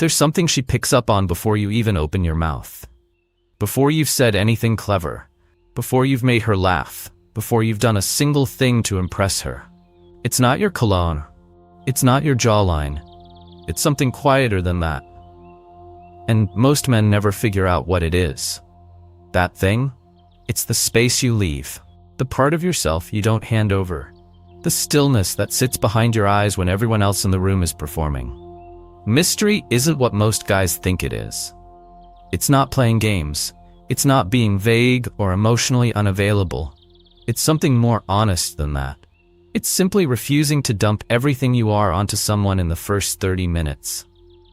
There's something she picks up on before you even open your mouth. Before you've said anything clever. Before you've made her laugh. Before you've done a single thing to impress her. It's not your cologne. It's not your jawline. It's something quieter than that. And most men never figure out what it is. That thing? It's the space you leave. The part of yourself you don't hand over. The stillness that sits behind your eyes when everyone else in the room is performing. Mystery isn't what most guys think it is. It's not playing games. It's not being vague or emotionally unavailable. It's something more honest than that. It's simply refusing to dump everything you are onto someone in the first 30 minutes.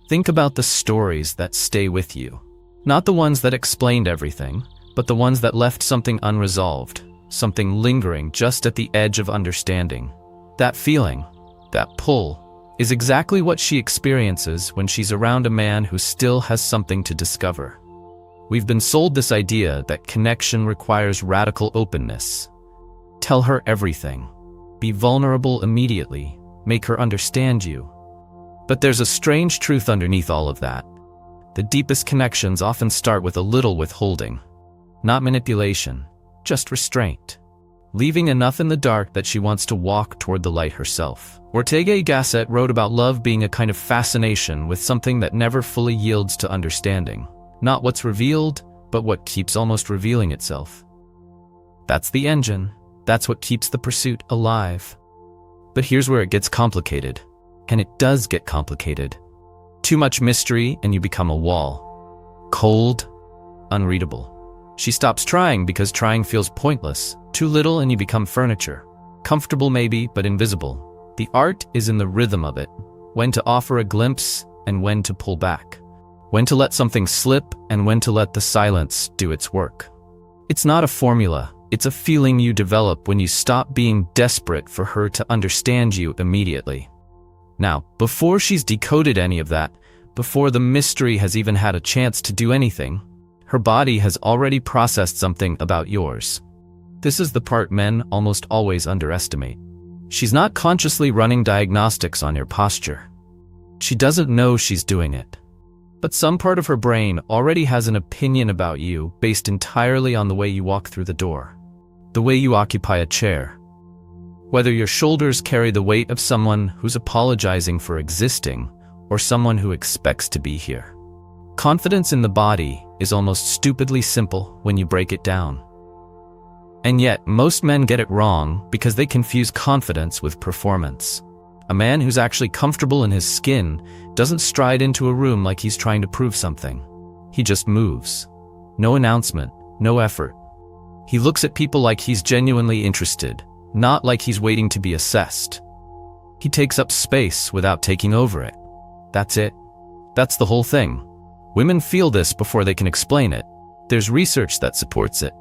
Think about the stories that stay with you. Not the ones that explained everything, but the ones that left something unresolved, something lingering just at the edge of understanding. That feeling, that pull, is exactly what she experiences when she's around a man who still has something to discover. We've been sold this idea that connection requires radical openness. Tell her everything. Be vulnerable immediately. Make her understand you. But there's a strange truth underneath all of that. The deepest connections often start with a little withholding. Not manipulation, just restraint. Leaving enough in the dark that she wants to walk toward the light herself. Ortega y Gasset wrote about love being a kind of fascination with something that never fully yields to understanding. Not what's revealed, but what keeps almost revealing itself. That's the engine. That's what keeps the pursuit alive. But here's where it gets complicated. And it does get complicated. Too much mystery and you become a wall. Cold, unreadable. She stops trying because trying feels pointless. Too little and you become furniture. Comfortable maybe, but invisible. The art is in the rhythm of it. When to offer a glimpse and when to pull back. When to let something slip and when to let the silence do its work. It's not a formula. It's a feeling you develop when you stop being desperate for her to understand you immediately. Now, before she's decoded any of that, before the mystery has even had a chance to do anything, her body has already processed something about yours. This is the part men almost always underestimate. She's not consciously running diagnostics on your posture. She doesn't know she's doing it. But some part of her brain already has an opinion about you based entirely on the way you walk through the door. The way you occupy a chair. Whether your shoulders carry the weight of someone who's apologizing for existing or someone who expects to be here. Confidence in the body is almost stupidly simple when you break it down. And yet, most men get it wrong because they confuse confidence with performance. A man who's actually comfortable in his skin doesn't stride into a room like he's trying to prove something. He just moves. No announcement, no effort. He looks at people like he's genuinely interested, not like he's waiting to be assessed. He takes up space without taking over it. That's it. That's the whole thing. Women feel this before they can explain it. There's research that supports it.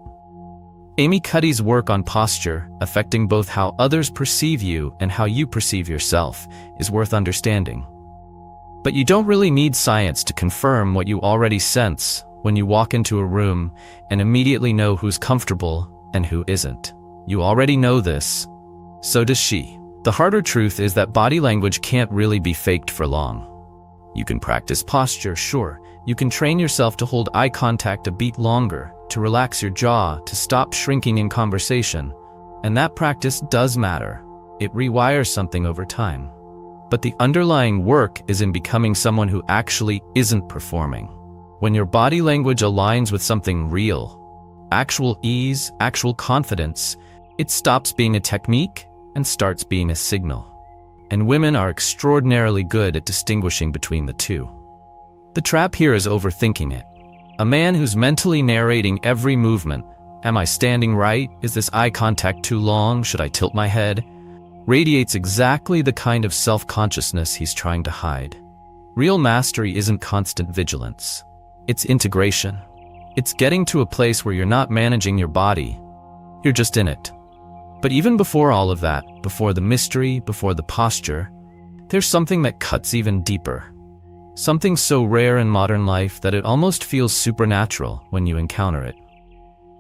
Amy Cuddy's work on posture, affecting both how others perceive you and how you perceive yourself, is worth understanding. But you don't really need science to confirm what you already sense when you walk into a room and immediately know who's comfortable and who isn't. You already know this. So does she. The harder truth is that body language can't really be faked for long. You can practice posture, sure. You can train yourself to hold eye contact a beat longer, to relax your jaw, to stop shrinking in conversation. And that practice does matter. It rewires something over time. But the underlying work is in becoming someone who actually isn't performing. When your body language aligns with something real, actual ease, actual confidence, it stops being a technique and starts being a signal. And women are extraordinarily good at distinguishing between the two. The trap here is overthinking it. A man who's mentally narrating every movement, am I standing right? Is this eye contact too long? Should I tilt my head? Radiates exactly the kind of self-consciousness he's trying to hide. Real mastery isn't constant vigilance. It's integration. It's getting to a place where you're not managing your body. You're just in it. But even before all of that, before the mystery, before the posture, there's something that cuts even deeper. Something so rare in modern life that it almost feels supernatural when you encounter it.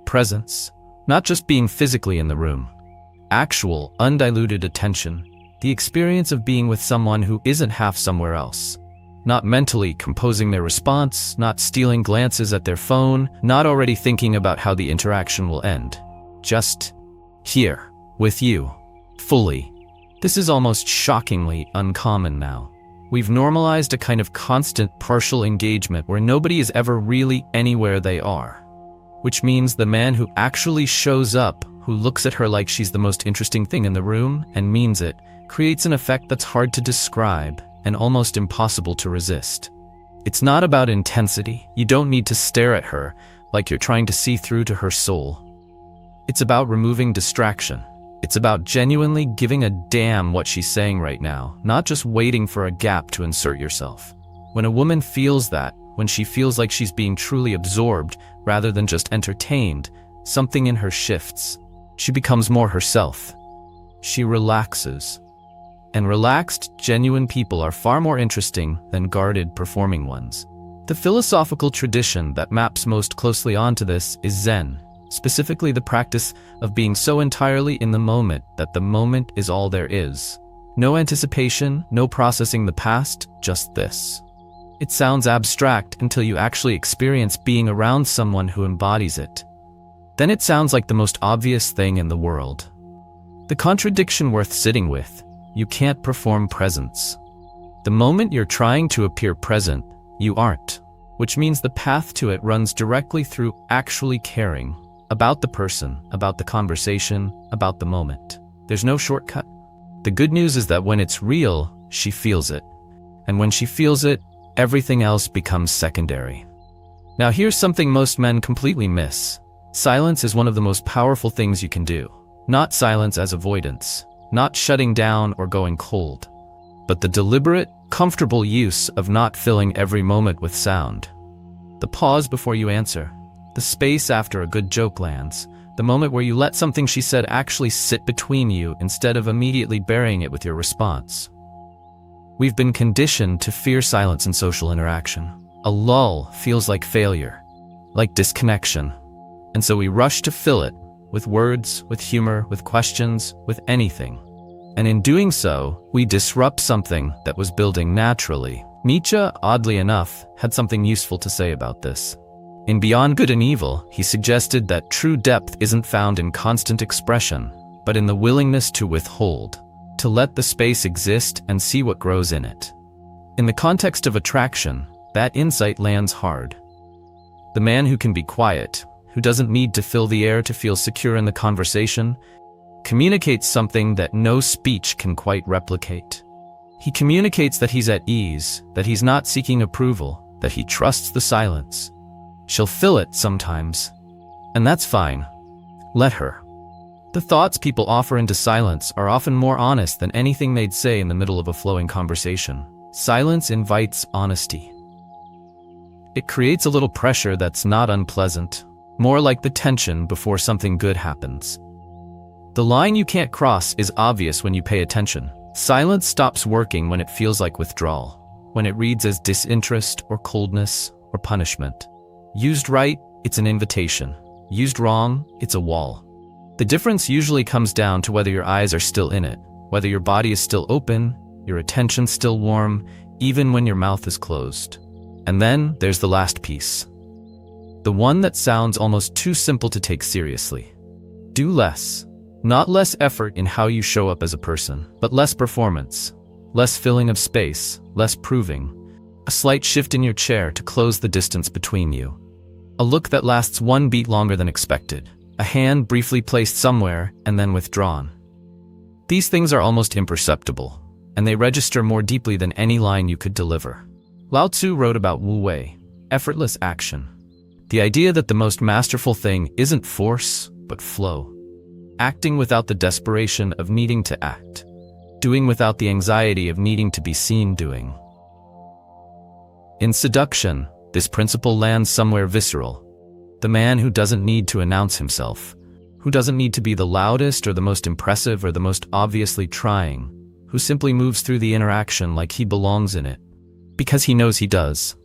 Presence. Not just being physically in the room. Actual, undiluted attention. The experience of being with someone who isn't half somewhere else. not mentally composing their response, not stealing glances at their phone, not already thinking about how the interaction will end. Just here, with you, fully. This is almost shockingly uncommon now. We've normalized a kind of constant partial engagement where nobody is ever really anywhere they are. Which means the man who actually shows up, who looks at her like she's the most interesting thing in the room and means it, creates an effect that's hard to describe and almost impossible to resist. It's not about intensity. You don't need to stare at her like you're trying to see through to her soul. It's about removing distraction. It's about genuinely giving a damn what she's saying right now, not just waiting for a gap to insert yourself. When a woman feels that, when she feels like she's being truly absorbed rather than just entertained, something in her shifts. She becomes more herself. She relaxes. And relaxed, genuine people are far more interesting than guarded, performing ones. The philosophical tradition that maps most closely onto this is Zen, specifically the practice of being so entirely in the moment that the moment is all there is. No anticipation, no processing the past, just this. It sounds abstract until you actually experience being around someone who embodies it. Then it sounds like the most obvious thing in the world. The contradiction worth sitting with: you can't perform presence. The moment you're trying to appear present, you aren't, which means the path to it runs directly through actually caring about the person, about the conversation, about the moment. There's no shortcut. The good news is that when it's real, she feels it. And when she feels it, everything else becomes secondary. Now here's something most men completely miss. Silence is one of the most powerful things you can do. Not silence as avoidance, not shutting down or going cold, but the deliberate, comfortable use of not filling every moment with sound. The pause before you answer, the space after a good joke lands, the moment where you let something she said actually sit between you instead of immediately burying it with your response. We've been conditioned to fear silence in social interaction. A lull feels like failure, like disconnection, and so we rush to fill it with words, with humor, with questions, with anything. And in doing so, we disrupt something that was building naturally. Nietzsche, oddly enough, had something useful to say about this. In Beyond Good and Evil, he suggested that true depth isn't found in constant expression, but in the willingness to withhold, to let the space exist and see what grows in it. In the context of attraction, that insight lands hard. The man who can be quiet, who doesn't need to fill the air to feel secure in the conversation, communicates something that no speech can quite replicate. He communicates that he's at ease, that he's not seeking approval, that he trusts the silence. She'll fill it sometimes, and that's fine. Let her. The thoughts people offer into silence are often more honest than anything they'd say in the middle of a flowing conversation. Silence invites honesty. It creates a little pressure that's not unpleasant, more like the tension before something good happens. The line you can't cross is obvious when you pay attention. Silence stops working when it feels like withdrawal, when it reads as disinterest or coldness or punishment. Used right, it's an invitation. Used wrong, it's a wall. The difference usually comes down to whether your eyes are still in it, whether your body is still open, your attention still warm, even when your mouth is closed. And then there's the last piece. The one that sounds almost too simple to take seriously. Do less. Not less effort in how you show up as a person, but less performance, less filling of space, less proving. A slight shift in your chair to close the distance between you. A look that lasts one beat longer than expected. A hand briefly placed somewhere and then withdrawn. These things are almost imperceptible, and they register more deeply than any line you could deliver. Lao Tzu wrote about Wu Wei, effortless action. The idea that the most masterful thing isn't force, but flow. Acting without the desperation of needing to act. Doing without the anxiety of needing to be seen doing. In seduction, this principle lands somewhere visceral. The man who doesn't need to announce himself, who doesn't need to be the loudest or the most impressive or the most obviously trying, who simply moves through the interaction like he belongs in it, because he knows he does.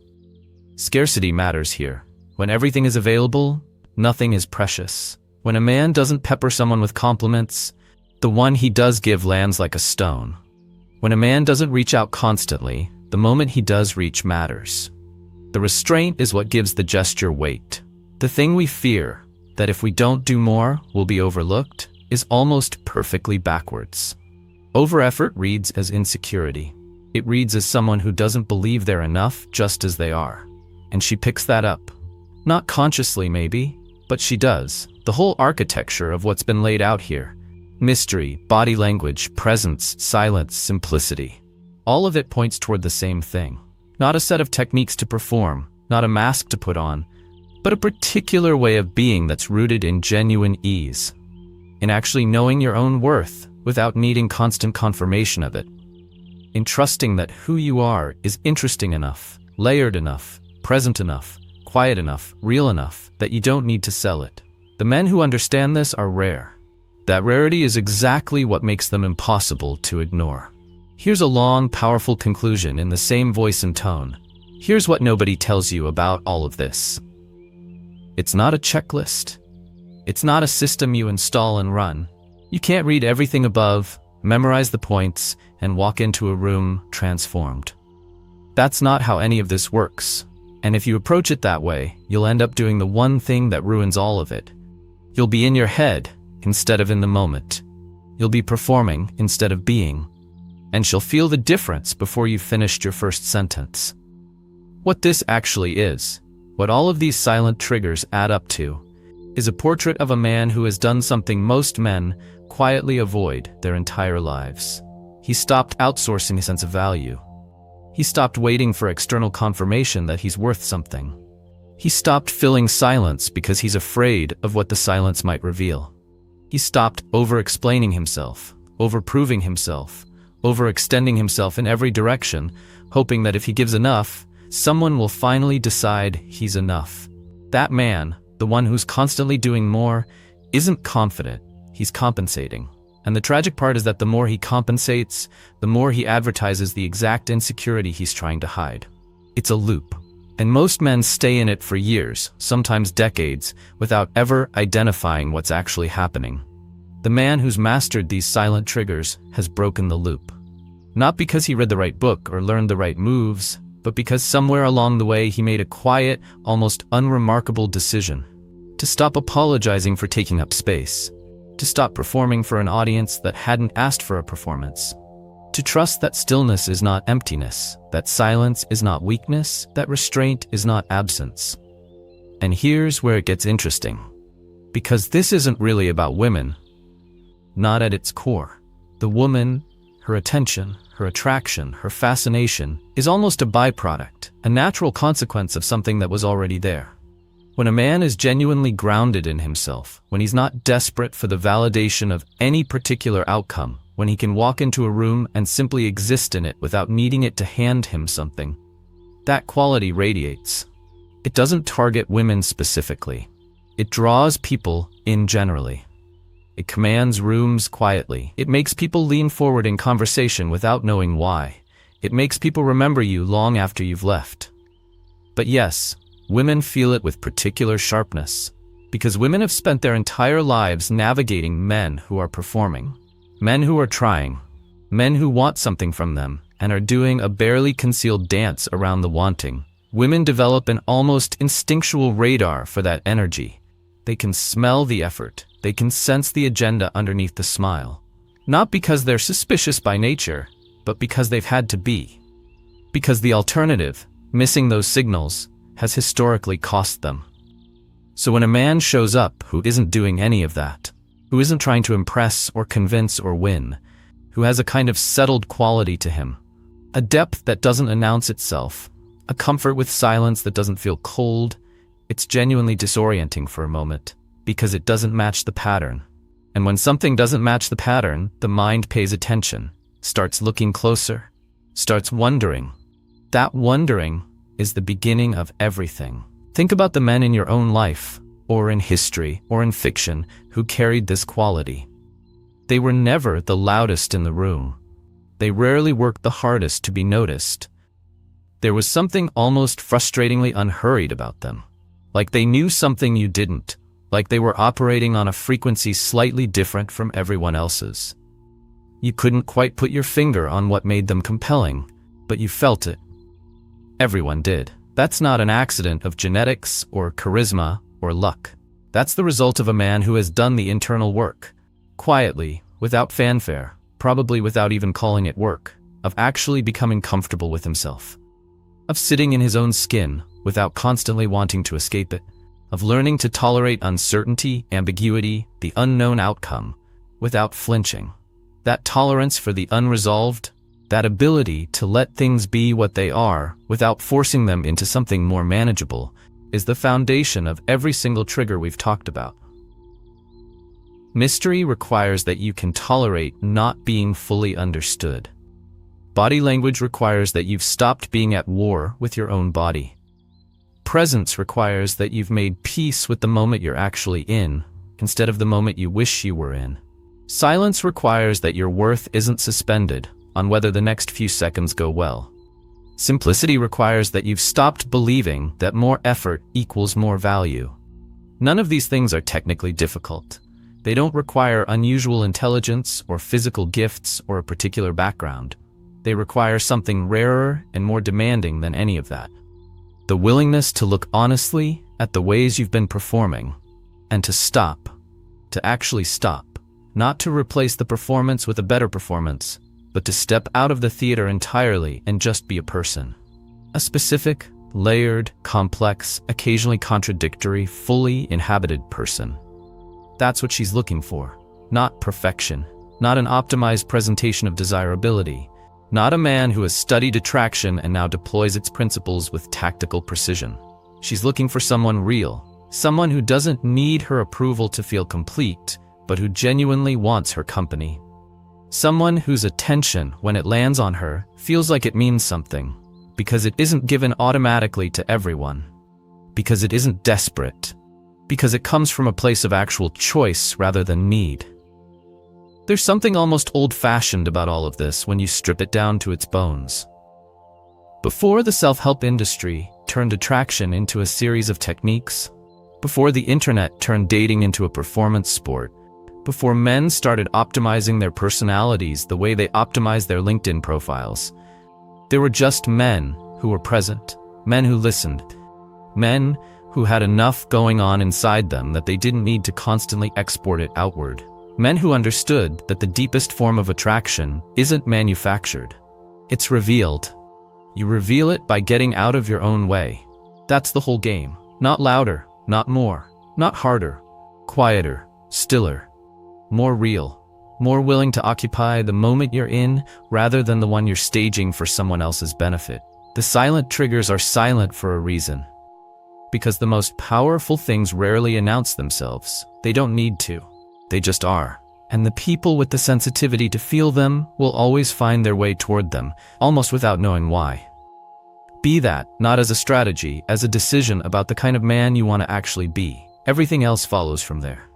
Scarcity matters here. When everything is available, nothing is precious. When a man doesn't pepper someone with compliments, the one he does give lands like a stone. When a man doesn't reach out constantly, The moment he does reach matters. The restraint is what gives the gesture weight. The thing we fear, that if we don't do more, we'll be overlooked, is almost perfectly backwards. Over-effort reads as insecurity. It reads as someone who doesn't believe they're enough just as they are. And she picks that up. Not consciously, maybe, but she does. The whole architecture of what's been laid out here. Mystery, body language, presence, silence, simplicity. All of it points toward the same thing. Not a set of techniques to perform, not a mask to put on, but a particular way of being that's rooted in genuine ease. In actually knowing your own worth without needing constant confirmation of it. In trusting that who you are is interesting enough, layered enough, present enough, quiet enough, real enough, that you don't need to sell it. The men who understand this are rare. That rarity is exactly what makes them impossible to ignore. Here's a long, powerful conclusion in the same voice and tone. Here's what nobody tells you about all of this. It's not a checklist. It's not a system you install and run. You can't read everything above, memorize the points, and walk into a room transformed. That's not how any of this works. And if you approach it that way, you'll end up doing the one thing that ruins all of it. You'll be in your head instead of in the moment. You'll be performing instead of being. And she'll feel the difference before you've finished your first sentence. What this actually is, what all of these silent triggers add up to, is a portrait of a man who has done something most men quietly avoid their entire lives. He stopped outsourcing a sense of value. He stopped waiting for external confirmation that he's worth something. He stopped filling silence because he's afraid of what the silence might reveal. He stopped over-explaining himself, over-proving himself, overextending himself in every direction, hoping that if he gives enough, someone will finally decide he's enough. That man, the one who's constantly doing more, isn't confident, he's compensating. And the tragic part is that the more he compensates, the more he advertises the exact insecurity he's trying to hide. It's a loop. And most men stay in it for years, sometimes decades, without ever identifying what's actually happening. The man who's mastered these silent triggers has broken the loop. Not because he read the right book or learned the right moves, but because somewhere along the way he made a quiet, almost unremarkable decision. To stop apologizing for taking up space. To stop performing for an audience that hadn't asked for a performance. To trust that stillness is not emptiness, that silence is not weakness, that restraint is not absence. And here's where it gets interesting. Because this isn't really about women. Not at its core. The woman, her attention, her attraction, her fascination, is almost a byproduct, a natural consequence of something that was already there. When a man is genuinely grounded in himself, when he's not desperate for the validation of any particular outcome, when he can walk into a room and simply exist in it without needing it to hand him something, that quality radiates. It doesn't target women specifically. It draws people in generally. It commands rooms quietly. It makes people lean forward in conversation without knowing why. It makes people remember you long after you've left. But yes, women feel it with particular sharpness, because women have spent their entire lives navigating men who are performing, men who are trying, men who want something from them and are doing a barely concealed dance around the wanting. Women develop an almost instinctual radar for that energy. They can smell the effort. They can sense the agenda underneath the smile. Not because they're suspicious by nature, but because they've had to be. Because the alternative, missing those signals, has historically cost them. So when a man shows up who isn't doing any of that, who isn't trying to impress or convince or win, who has a kind of settled quality to him, a depth that doesn't announce itself, a comfort with silence that doesn't feel cold, it's genuinely disorienting for a moment, because it doesn't match the pattern. And when something doesn't match the pattern, the mind pays attention, starts looking closer, starts wondering. That wondering is the beginning of everything. Think about the men in your own life, or in history, or in fiction, who carried this quality. They were never the loudest in the room. They rarely worked the hardest to be noticed. There was something almost frustratingly unhurried about them. Like they knew something you didn't. Like they were operating on a frequency slightly different from everyone else's. You couldn't quite put your finger on what made them compelling, but you felt it. Everyone did. That's not an accident of genetics or charisma or luck. That's the result of a man who has done the internal work, quietly, without fanfare, probably without even calling it work, of actually becoming comfortable with himself, of sitting in his own skin without constantly wanting to escape it, of learning to tolerate uncertainty, ambiguity, the unknown outcome, without flinching. That tolerance for the unresolved, that ability to let things be what they are without forcing them into something more manageable, is the foundation of every single trigger we've talked about. Mystery requires that you can tolerate not being fully understood. Body language requires that you've stopped being at war with your own body. Presence requires that you've made peace with the moment you're actually in, instead of the moment you wish you were in. Silence requires that your worth isn't suspended on whether the next few seconds go well. Simplicity requires that you've stopped believing that more effort equals more value. None of these things are technically difficult. They don't require unusual intelligence or physical gifts or a particular background. They require something rarer and more demanding than any of that. The willingness to look honestly at the ways you've been performing, and to stop, to actually stop, not to replace the performance with a better performance, but to step out of the theater entirely and just be a person. A specific, layered, complex, occasionally contradictory, fully inhabited person. That's what she's looking for. Not perfection, not an optimized presentation of desirability, not a man who has studied attraction and now deploys its principles with tactical precision. She's looking for someone real, someone who doesn't need her approval to feel complete, but who genuinely wants her company. Someone whose attention, when it lands on her, feels like it means something, because it isn't given automatically to everyone, because it isn't desperate, because it comes from a place of actual choice rather than need. There's something almost old-fashioned about all of this when you strip it down to its bones. Before the self-help industry turned attraction into a series of techniques, before the internet turned dating into a performance sport, before men started optimizing their personalities the way they optimize their LinkedIn profiles, there were just men who were present, men who listened, men who had enough going on inside them that they didn't need to constantly export it outward. Men who understood that the deepest form of attraction isn't manufactured. It's revealed. You reveal it by getting out of your own way. That's the whole game. Not louder, not more, not harder, quieter, stiller, more real, more willing to occupy the moment you're in rather than the one you're staging for someone else's benefit. The silent triggers are silent for a reason. Because the most powerful things rarely announce themselves. They don't need to. They just are. And the people with the sensitivity to feel them will always find their way toward them, almost without knowing why. Be that, not as a strategy, as a decision about the kind of man you want to actually be. Everything else follows from there.